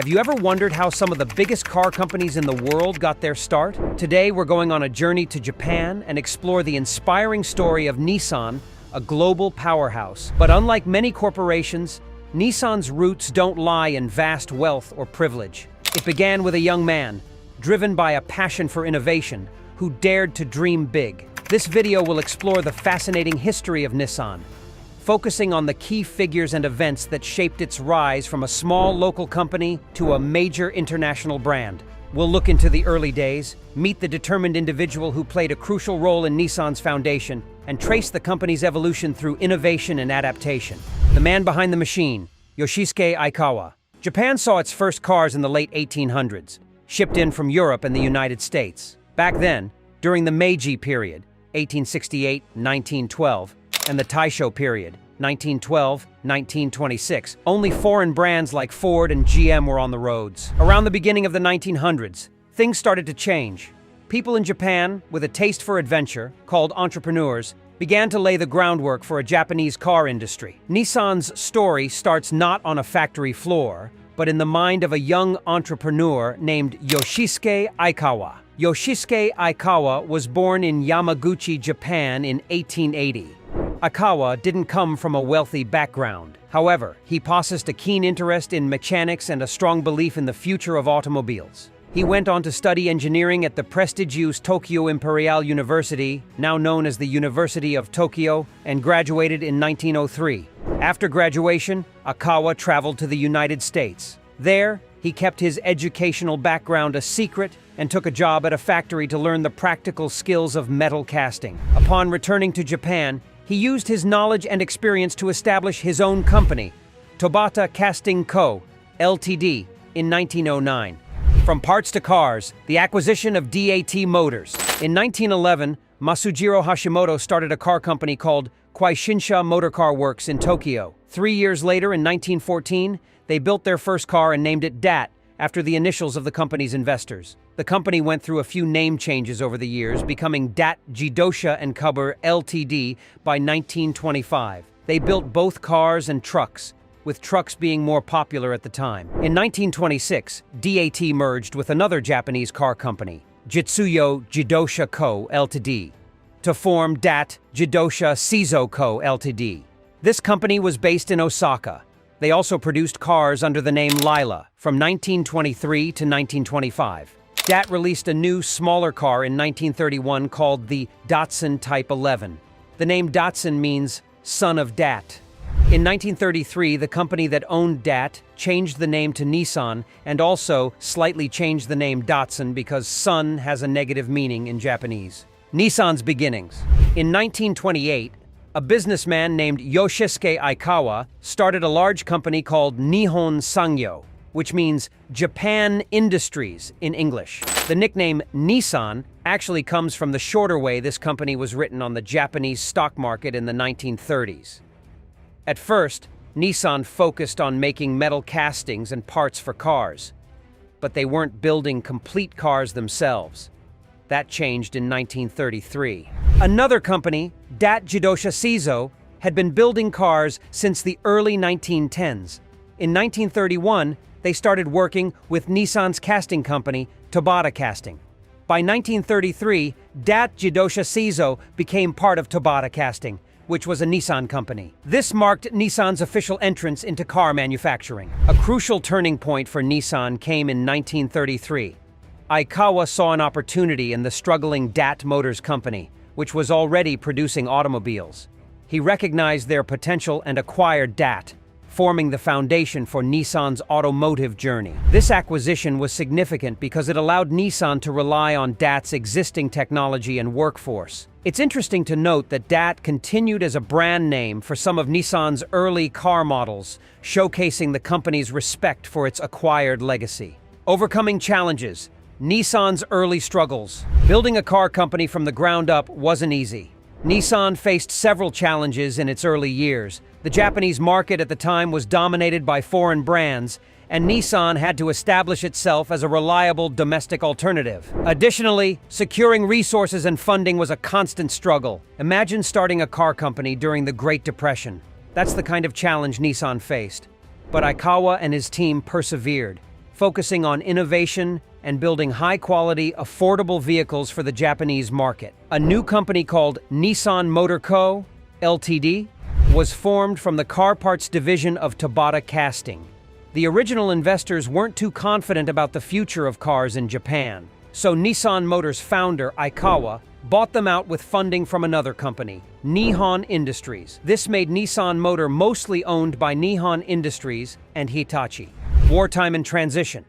Have you ever wondered how some of the biggest car companies in the world got their start? Today, we're going on a journey to Japan and explore the inspiring story of Nissan, a global powerhouse. But unlike many corporations, Nissan's roots don't lie in vast wealth or privilege. It began with a young man, driven by a passion for innovation, who dared to dream big. This video will explore the fascinating history of Nissan, focusing on the key figures and events that shaped its rise from a small local company to a major international brand. We'll look into the early days, meet the determined individual who played a crucial role in Nissan's foundation, and trace the company's evolution through innovation and adaptation. The man behind the machine, Yoshisuke Aikawa. Japan saw its first cars in the late 1800s, shipped in from Europe and the United States. Back then, during the Meiji period, 1868-1912, and the Taisho period, 1912-1926, only foreign brands like Ford and GM were on the roads. Around the beginning of the 1900s, things started to change. People in Japan, with a taste for adventure, called entrepreneurs, began to lay the groundwork for a Japanese car industry. Nissan's story starts not on a factory floor, but in the mind of a young entrepreneur named Yoshisuke Aikawa. Yoshisuke Aikawa was born in Yamaguchi, Japan in 1880. Aikawa didn't come from a wealthy background. However, he possessed a keen interest in mechanics and a strong belief in the future of automobiles. He went on to study engineering at the prestigious Tokyo Imperial University, now known as the University of Tokyo, and graduated in 1903. After graduation, Aikawa traveled to the United States. There, he kept his educational background a secret and took a job at a factory to learn the practical skills of metal casting. Upon returning to Japan, he used his knowledge and experience to establish his own company, Tobata Casting Co., Ltd., in 1909. From parts to cars, the acquisition of DAT Motors. In 1911, Masujiro Hashimoto started a car company called Kwaishinsha Motorcar Works in Tokyo. 3 years later, in 1914, they built their first car and named it DAT, after the initials of the company's investors. The company went through a few name changes over the years, becoming DAT Jidosha & Kubber Ltd. by 1925. They built both cars and trucks, with trucks being more popular at the time. In 1926, DAT merged with another Japanese car company, Jitsuyo Jidosha Co. Ltd., to form DAT Jidosha Seizo Co. Ltd. This company was based in Osaka. They also produced cars under the name Lila from 1923 to 1925. DAT released a new, smaller car in 1931 called the Datsun Type 11. The name Datsun means son of DAT. In 1933, the company that owned DAT changed the name to Nissan and also slightly changed the name Datsun because son has a negative meaning in Japanese. Nissan's beginnings. In 1928, a businessman named Yoshisuke Aikawa started a large company called Nihon Sangyo, which means Japan Industries in English. The nickname Nissan actually comes from the shorter way this company was written on the Japanese stock market in the 1930s. At first, Nissan focused on making metal castings and parts for cars, but they weren't building complete cars themselves. That changed in 1933. Another company, DAT Jidosha Seizo, had been building cars since the early 1910s. In 1931, they started working with Nissan's casting company, Tobata Casting. By 1933, DAT Jidosha Seizo became part of Tobata Casting, which was a Nissan company. This marked Nissan's official entrance into car manufacturing. A crucial turning point for Nissan came in 1933. Aikawa saw an opportunity in the struggling DAT Motors company, which was already producing automobiles. He recognized their potential and acquired DAT, forming the foundation for Nissan's automotive journey. This acquisition was significant because it allowed Nissan to rely on DAT's existing technology and workforce. It's interesting to note that DAT continued as a brand name for some of Nissan's early car models, showcasing the company's respect for its acquired legacy. Overcoming challenges. Nissan's early struggles. Building a car company from the ground up wasn't easy. Nissan faced several challenges in its early years. The Japanese market at the time was dominated by foreign brands, and Nissan had to establish itself as a reliable domestic alternative. Additionally, securing resources and funding was a constant struggle. Imagine starting a car company during the Great Depression. That's the kind of challenge Nissan faced. But Aikawa and his team persevered. focusing on innovation and building high-quality, affordable vehicles for the Japanese market. A new company called Nissan Motor Co., Ltd., was formed from the car parts division of Tabata Casting. The original investors weren't too confident about the future of cars in Japan, so Nissan Motor's founder, Aikawa, bought them out with funding from another company, Nihon Industries. This made Nissan Motor mostly owned by Nihon Industries and Hitachi. Wartime and transition.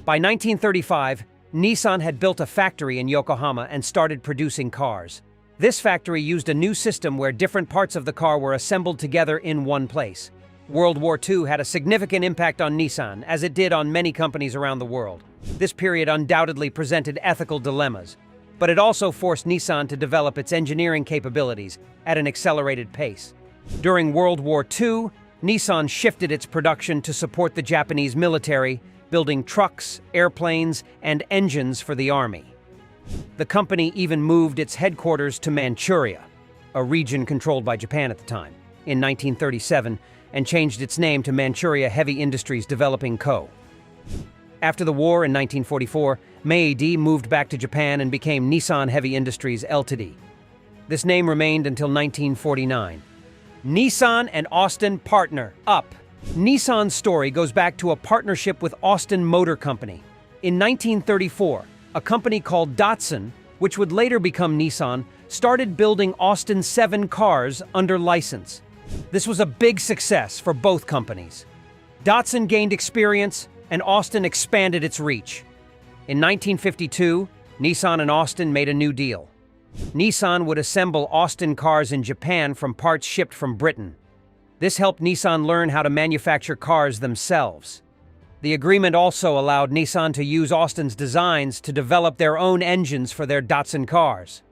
By 1935, Nissan had built a factory in Yokohama and started producing cars. This factory used a new system where different parts of the car were assembled together in one place. World War II had a significant impact on Nissan, as it did on many companies around the world. This period undoubtedly presented ethical dilemmas, but it also forced Nissan to develop its engineering capabilities at an accelerated pace. During World War II, Nissan shifted its production to support the Japanese military, building trucks, airplanes, and engines for the army. The company even moved its headquarters to Manchuria, a region controlled by Japan at the time, in 1937, and changed its name to Manchuria Heavy Industries Developing Co. After the war in 1944, Meiji moved back to Japan and became Nissan Heavy Industries Ltd. This name remained until 1949. Nissan and Austin partner up. Nissan's story goes back to a partnership with Austin Motor Company. In 1934, a company called Datsun, which would later become Nissan, started building Austin 7 cars under license. This was a big success for both companies. Datsun gained experience, and Austin expanded its reach. In 1952, Nissan and Austin made a new deal. Nissan would assemble Austin cars in Japan from parts shipped from Britain. This helped Nissan learn how to manufacture cars themselves. The agreement also allowed Nissan to use Austin's designs to develop their own engines for their Datsun cars.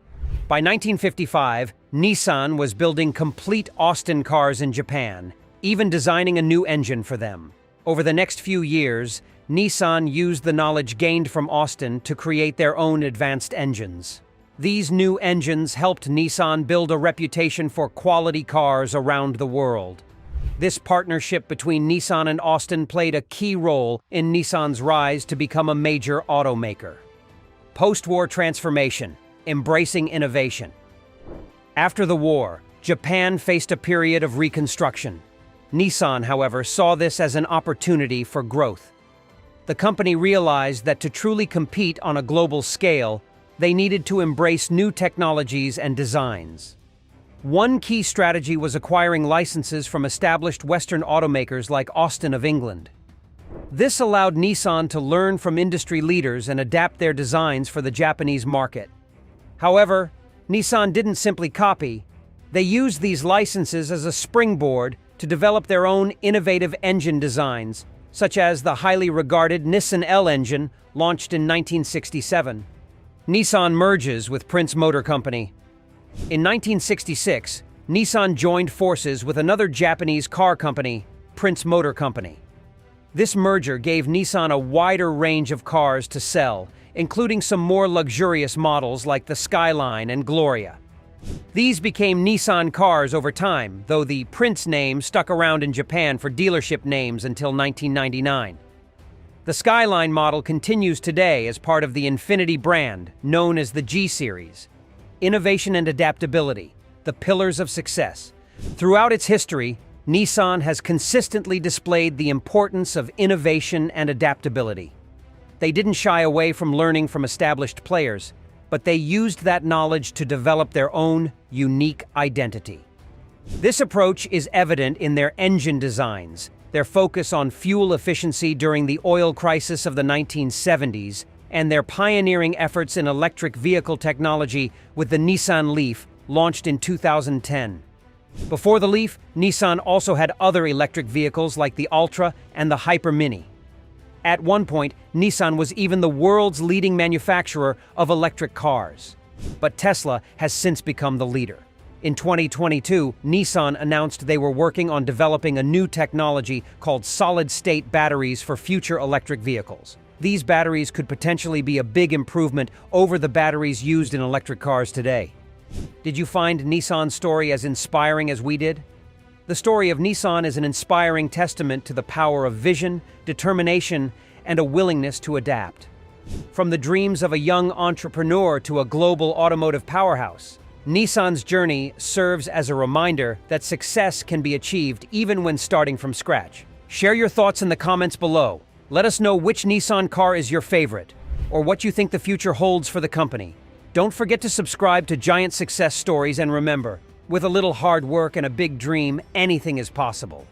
By 1955, Nissan was building complete Austin cars in Japan, even designing a new engine for them. Over the next few years, Nissan used the knowledge gained from Austin to create their own advanced engines. These new engines helped Nissan build a reputation for quality cars around the world. This partnership between Nissan and Austin played a key role in Nissan's rise to become a major automaker. Post-war transformation, embracing innovation. After the war, Japan faced a period of reconstruction. Nissan, however, saw this as an opportunity for growth. The company realized that to truly compete on a global scale, they needed to embrace new technologies and designs. One key strategy was acquiring licenses from established Western automakers like Austin of England. This allowed Nissan to learn from industry leaders and adapt their designs for the Japanese market. However, Nissan didn't simply copy. They used these licenses as a springboard to develop their own innovative engine designs, such as the highly regarded Nissan L engine launched in 1967. Nissan merges with Prince Motor Company. In 1966, Nissan joined forces with another Japanese car company, Prince Motor Company. This merger gave Nissan a wider range of cars to sell, including some more luxurious models like the Skyline and Gloria. These became Nissan cars over time, though the Prince name stuck around in Japan for dealership names until 1999. The Skyline model continues today as part of the Infiniti brand, known as the G-Series. Innovation and adaptability, the pillars of success. Throughout its history, Nissan has consistently displayed the importance of innovation and adaptability. They didn't shy away from learning from established players, but they used that knowledge to develop their own unique identity. This approach is evident in their engine designs, their focus on fuel efficiency during the oil crisis of the 1970s, and their pioneering efforts in electric vehicle technology with the Nissan Leaf, launched in 2010. Before the Leaf, Nissan also had other electric vehicles like the Ultra and the Hyper Mini. At one point, Nissan was even the world's leading manufacturer of electric cars. But Tesla has since become the leader. In 2022, Nissan announced they were working on developing a new technology called solid-state batteries for future electric vehicles. These batteries could potentially be a big improvement over the batteries used in electric cars today. Did you find Nissan's story as inspiring as we did? The story of Nissan is an inspiring testament to the power of vision, determination, and a willingness to adapt. From the dreams of a young entrepreneur to a global automotive powerhouse, Nissan's journey serves as a reminder that success can be achieved even when starting from scratch. Share your thoughts in the comments below. Let us know which Nissan car is your favorite, or what you think the future holds for the company. Don't forget to subscribe to Giant Success Stories, and remember, with a little hard work and a big dream, anything is possible.